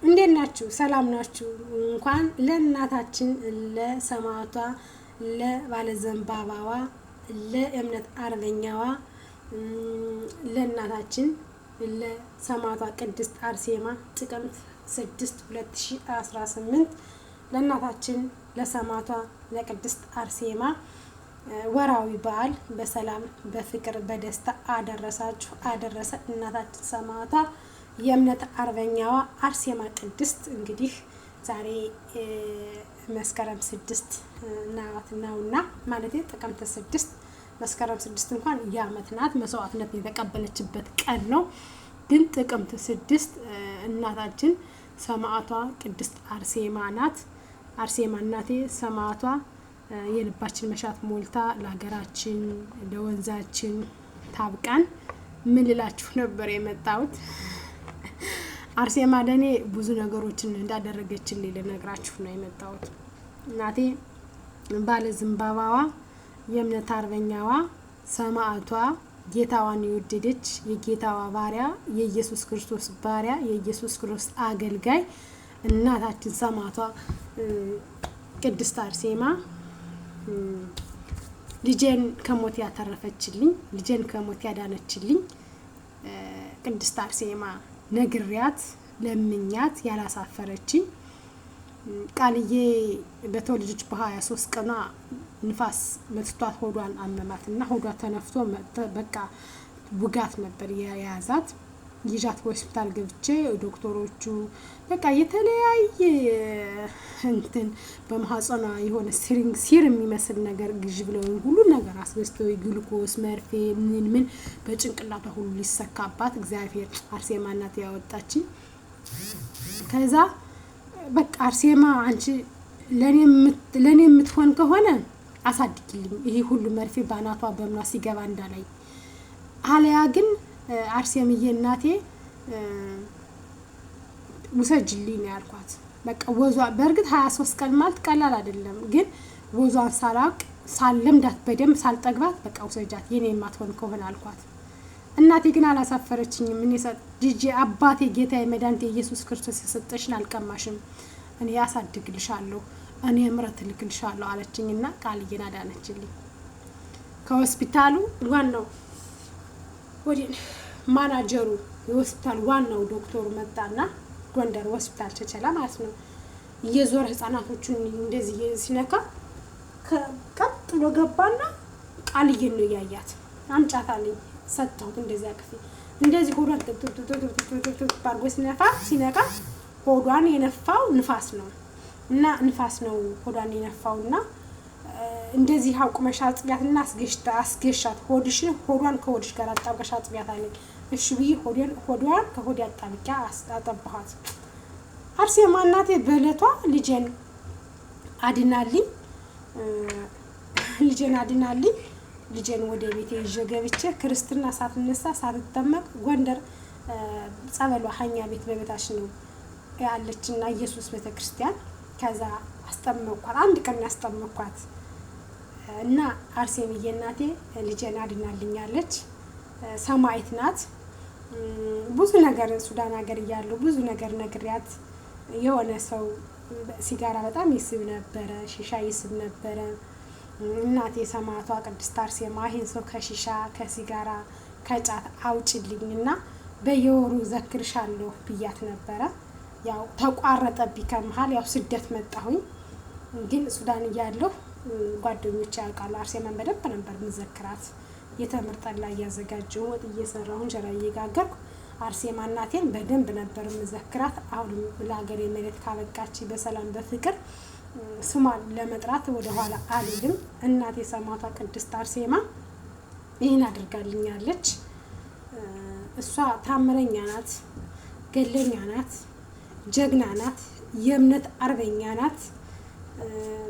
እንዴት ናችሁ? ሰላም ናችሁ? እንኳን ለእናታችን ለሰማዕቷ ለባለዘንባባዋ ለእምነት አርበኛዋ ለእናታችን ለሰማዕቷ ቅድስት አርሴማ ጥቅምት 6 2018 ለእናታችን ለሰማዕቷ ለቅድስት አርሴማ ወራዊ በዓል በሰላም በፍቅር በደስታ አደረሳችሁ አደረሰ። እናታችን ሰማዕቷ የእምነት አርበኛዋ አርሴማ ቅድስት እንግዲህ ዛሬ መስከረም 6 ነውና ማለት ጥቅምት 6 መስከረም 6 እንኳን የዓመት ናት መስዋዕትነት የተቀበለችበት ቀን ነው። ግን ጥቅምት 6 እናታችን ሰማዕቷ ቅድስት አርሴማ ናት። አርሴማ እናቴ ሰማዕቷ የልባችን መሻት ሞልታ ለሀገራችን ለወንዛችን ታብቃን። ምን ልላችሁ ነበር የመጣሁት? አርሴማ ለኔ ብዙ ነገሮችን እንዳደረገችልኝ ልነግራችሁ ነው የመጣሁት። እናቴ ባለ ዘንባባዋ የእምነት አርበኛዋ ሰማዕቷ ጌታዋን የወደደች የጌታዋ ባሪያ የኢየሱስ ክርስቶስ ባሪያ የኢየሱስ ክርስቶስ አገልጋይ እናታችን ሰማዕቷ ቅድስት አርሴማ ልጄን ከሞት ያተረፈችልኝ ልጄን ከሞት ያዳነችልኝ ቅድስት አርሴማ ነግሪያት ለምኛት ያላሳፈረችኝ ቃልዬ በተወለደች በ23 ቀኗ ንፋስ መትቷት ሆዷን አመማትና ሆዷ ተነፍቶ በቃ ውጋት ነበር የያዛት። ይዣት ሆስፒታል ገብቼ ዶክተሮቹ በቃ የተለያየ እንትን በማህፀኗ የሆነ ሲር የሚመስል ነገር ግዥ ብለው ሁሉ ነገር አስገዝተው ግሉኮስ መርፌ ምን በጭንቅላቷ ሁሉ ሊሰካባት እግዚአብሔር አርሴማ እናት ያወጣችኝ። ከዛ በቃ አርሴማ አንቺ ለኔ የምትሆን ከሆነ አሳድግልኝ ይሄ ሁሉ መርፌ ባናቷ በእምኗ ሲገባ እንዳላይ አለያ ግን አርሴምዬ እናቴ ውሰጅልኝ ነው ያልኳት። በቃ ወዟ በእርግጥ 23 ቀን ማለት ቀላል አይደለም፣ ግን ወዟን ሳላቅ ሳለምዳት በደም ሳልጠግባት በቃ ውሰጃት የኔ የማትሆን ከሆነ አልኳት። እናቴ ግን አላሳፈረችኝም። ምን ጂጂ አባቴ ጌታዬ መድኃኒቴ ኢየሱስ ክርስቶስ የሰጠሽን አልቀማሽም፣ እኔ ያሳድግልሻለሁ፣ እኔ ምረት ልክልሻለሁ አለችኝና ቃልዬን አዳነችልኝ። ከሆስፒታሉ ዋናው ወዲህ ማናጀሩ የሆስፒታል ዋናው ዶክተሩ መጣና ጎንደር ሆስፒታል ቸቸላ ማለት ነው የዞር ህፃናቶቹን እንደዚህ ሲነካ ቀጥ ብሎ ገባና ቃልዬን ነው ያያት። አምጫታለኝ ሰጣሁት እንደዚህ አቅፌ እንደዚህ ሆዷን ባርጎ ሲነካ ሆዷን የነፋው ንፋስ ነው እና ንፋስ ነው ሆዷን የነፋውና እንደዚህ አውቁመሽ አጥቢያትና አስገሻት ሆዷን ከሆድሽ ጋር አጣብቀሽ አጥቢያት አለኝ። እሺ ብዬ ሆዷን ከሆድ አጣብቂያ አጠባኋት። አርሴማ እናቴ በእለቷ ልጄን አድናልኝ ልጄን ወደ ቤቴ ይዤ ገብቼ ክርስትና ሳትነሳ ሳትጠመቅ ጎንደር ጸበሏ ሀኛ ቤት በቤታች ነው ያለችና ኢየሱስ ቤተክርስቲያን ከዛ አስጠመቅኳት። አንድ ቀን ያስጠመቅኳት እና አርሴምዬ እናቴ ልጄን አድናልኛለች። ሰማዕት ናት። ብዙ ነገር ሱዳን ሀገር እያለሁ ብዙ ነገር ነግሪያት የሆነ ሰው ሲጋራ በጣም ይስብ ነበረ፣ ሺሻ ይስብ ነበረ። እናቴ ሰማዕቷ ቅድስት አርሴማ ይሄን ሰው ከሺሻ ከሲጋራ ከጫት አውጭልኝና በየወሩ ዘክርሻለሁ ብያት ነበረ። ያው ተቋረጠብኝ ከመሃል ያው ስደት መጣሁኝ። ግን ሱዳን እያለሁ ጓደኞቼ ያውቃሉ አርሴማን በደንብ ነበር ምዘክራት። የተመርጠላ እያዘጋጀሁ ወጥ እየሰራሁ እንጀራ እየጋገርኩ አርሴማ እናቴን በደንብ ነበር ምዘክራት። አሁን ለሀገሬ መሬት ካበቃች በሰላም በፍቅር ስሟን ለመጥራት ወደ ኋላ አልልም። እናቴ ሰማዕቷ ቅድስት አርሴማ ይህን አድርጋልኛለች። እሷ ታምረኛ ናት፣ ገለኛ ናት፣ ጀግና ናት፣ የእምነት አርበኛ ናት።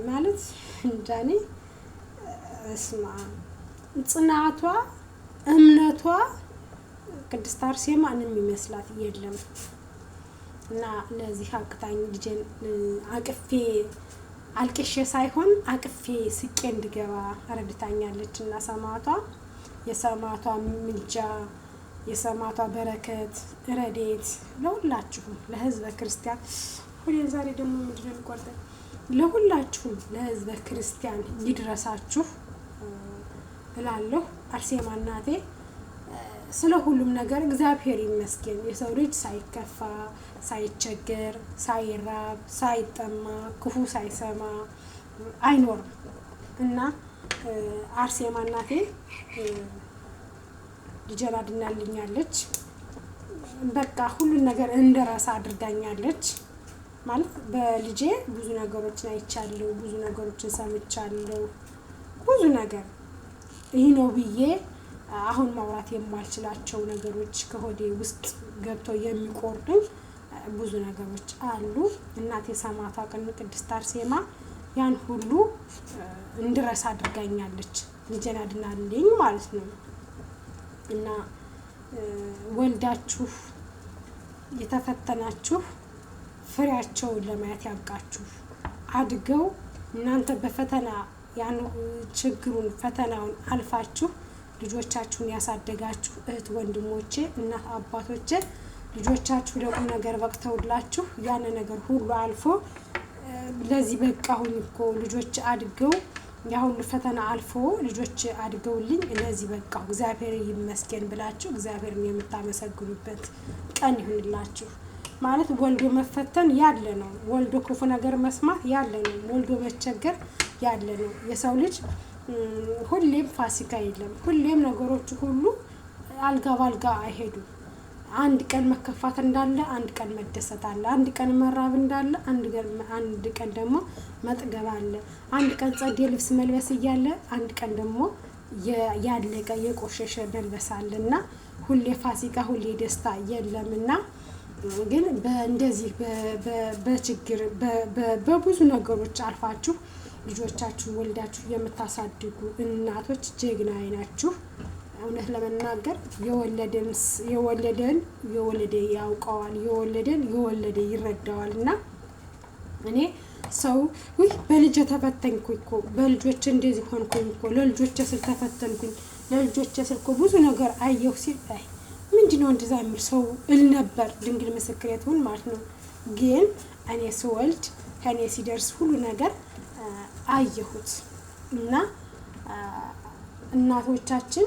ማለት እንዳኔ እስማ ጽናቷ እምነቷ ቅድስት አርሴማ ምንም ይመስላት የለም እና ለዚህ አቅታኝ ልጄን አቅፌ አልቅሼ ሳይሆን አቅፌ ስቄ እንድገባ ረድታኛለች እና ሰማዕቷ የሰማዕቷ ምልጃ የሰማዕቷ በረከት ረድኤት ለሁላችሁም ለሕዝበ ክርስቲያን ሁሌም ዛሬ ደግሞ ምንድነው የሚቆርጠን ለሁላችሁም ለሕዝበ ክርስቲያን ይድረሳችሁ እላለሁ። አርሴማ እናቴ ስለ ሁሉም ነገር እግዚአብሔር ይመስገን። የሰው ልጅ ሳይከፋ ሳይቸገር ሳይራብ ሳይጠማ ክፉ ሳይሰማ አይኖርም እና አርሴማ እናቴ ልጄን አድናልኛለች። በቃ ሁሉን ነገር እንደረሳ አድርጋኛለች። ማለት በልጄ ብዙ ነገሮችን አይቻለሁ፣ ብዙ ነገሮችን ሰምቻለሁ። ብዙ ነገር ይህ ነው ብዬ አሁን ማውራት የማልችላቸው ነገሮች ከሆዴ ውስጥ ገብተው የሚቆርጡኝ ብዙ ነገሮች አሉ። እናቴ ሰማዕቷ ቅድስት አርሴማ ያን ሁሉ እንድረሳ አድርጋኛለች። ልጄን አድናልኝ ማለት ነው። እና ወልዳችሁ የተፈተናችሁ ፍሬያቸውን ለማየት ያብቃችሁ። አድገው እናንተ በፈተና ያን ችግሩን ፈተናውን አልፋችሁ ልጆቻችሁን ያሳደጋችሁ እህት ወንድሞቼ፣ እናት አባቶቼ ልጆቻችሁ ለቁም ነገር በቅተውላችሁ ያን ነገር ሁሉ አልፎ ለዚህ በቃሁኝ እኮ ልጆች አድገው ያ ሁሉ ፈተና አልፎ ልጆች አድገውልኝ ለዚህ በቃሁ እግዚአብሔር ይመስገን ብላችሁ እግዚአብሔርን የምታመሰግኑበት ቀን ይሁንላችሁ። ማለት ወልዶ መፈተን ያለ ነው። ወልዶ ክፉ ነገር መስማት ያለ ነው። ወልዶ መቸገር ያለ ነው። የሰው ልጅ ሁሌም ፋሲካ የለም። ሁሌም ነገሮች ሁሉ አልጋ ባልጋ አይሄዱም። አንድ ቀን መከፋት እንዳለ አንድ ቀን መደሰት አለ። አንድ ቀን መራብ እንዳለ አንድ ቀን ደግሞ መጥገብ አለ። አንድ ቀን ጸዴ ልብስ መልበስ እያለ አንድ ቀን ደግሞ ያለቀ የቆሸሸ መልበስ አለና ሁሌ ፋሲካ ሁሌ ደስታ የለምና ግን በእንደዚህ በችግር በብዙ ነገሮች አልፋችሁ ልጆቻችሁን ወልዳችሁ የምታሳድጉ እናቶች ጀግና ናችሁ። እውነት ለመናገር የወለደ ያውቀዋል፣ የወለደ ይረዳዋል። እና እኔ ሰው በልጅ ተፈተንኩኝ እኮ በልጆች እንደዚህ ሆንኩኝ እኮ ለልጆች ስል ተፈተንኩኝ ለልጆች ስል እኮ ብዙ ነገር አየሁ ሲል ምንድነው እንደዛ የሚል ሰው እል ነበር። ድንግል ምስክሬ ትሁን ማለት ነው። ግን እኔ ስወልድ ከኔ ሲደርስ ሁሉ ነገር አየሁት እና እናቶቻችን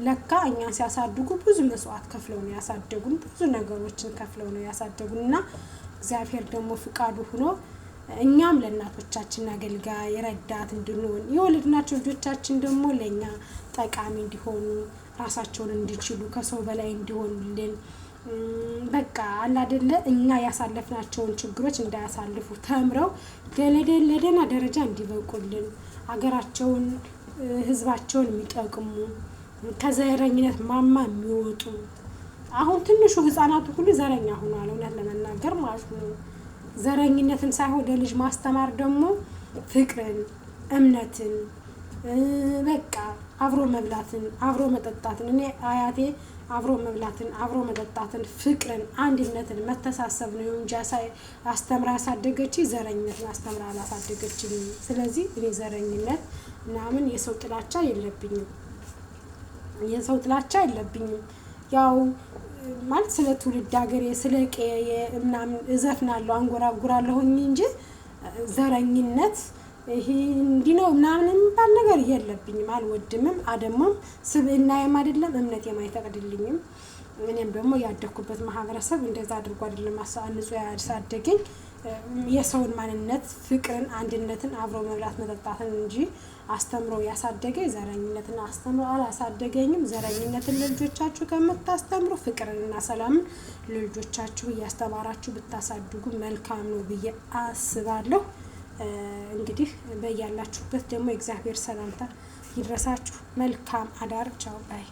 ለካ እኛን ሲያሳድጉ ብዙ መስዋዕት ከፍለው ነው ያሳደጉን። ብዙ ነገሮችን ከፍለው ነው ያሳደጉን እና እግዚአብሔር ደግሞ ፍቃዱ ሆኖ እኛም ለእናቶቻችን አገልጋይ ረዳት እንድንሆን የወለድናቸው ልጆቻችን ደግሞ ለኛ ጠቃሚ እንዲሆኑ ራሳቸውን እንዲችሉ ከሰው በላይ እንዲሆኑልን በቃ አለ አይደለ እኛ ያሳለፍናቸውን ችግሮች እንዳያሳልፉ ተምረው ለደና ደረጃ እንዲበቁልን አገራቸውን ሕዝባቸውን የሚጠቅሙ ከዘረኝነት ማማ የሚወጡ አሁን ትንሹ ህፃናቱ ሁሉ ዘረኛ ሆኗል። እውነት ለመናገር ማለት ነው። ዘረኝነትን ሳይሆን ለልጅ ማስተማር ደግሞ ፍቅርን፣ እምነትን በቃ አብሮ መብላትን፣ አብሮ መጠጣትን እኔ አያቴ አብሮ መብላትን፣ አብሮ መጠጣትን፣ ፍቅርን፣ አንድነትን፣ መተሳሰብ ነው እንጂ አስተምራ ያሳደገች ዘረኝነትን አስተምራ አላሳደገችኝ። ስለዚህ እኔ ዘረኝነት ምናምን የሰው ጥላቻ የለብኝም። ያው ማለት ስለ ትውልድ ሀገሬ ስለ ቀዬ ምናምን እዘፍናለሁ አንጎራጉራለሁኝ እንጂ ዘረኝነት ይሄ እንዲህ ነው ምናምን የሚባል ነገር የለብኝም። አልወድምም፣ አደምም ስብእናዬም አይደለም እምነቴም አይፈቅድልኝም። እኔም ደግሞ ያደኩበት ማህበረሰብ እንደዛ አድርጎ አይደለም አንጾ ያሳደገኝ። የሰውን ማንነት፣ ፍቅርን፣ አንድነትን፣ አብሮ መብላት መጠጣትን እንጂ አስተምሮ ያሳደገኝ ዘረኝነትን አስተምሮ አላሳደገኝም። ዘረኝነትን ለልጆቻችሁ ከምታስተምሩ ፍቅርንና ሰላምን ለልጆቻችሁ እያስተማራችሁ ብታሳድጉ መልካም ነው ብዬ አስባለሁ። እንግዲህ በያላችሁበት ደግሞ የእግዚአብሔር ሰላምታ ይድረሳችሁ። መልካም አዳር። ቻው ባይ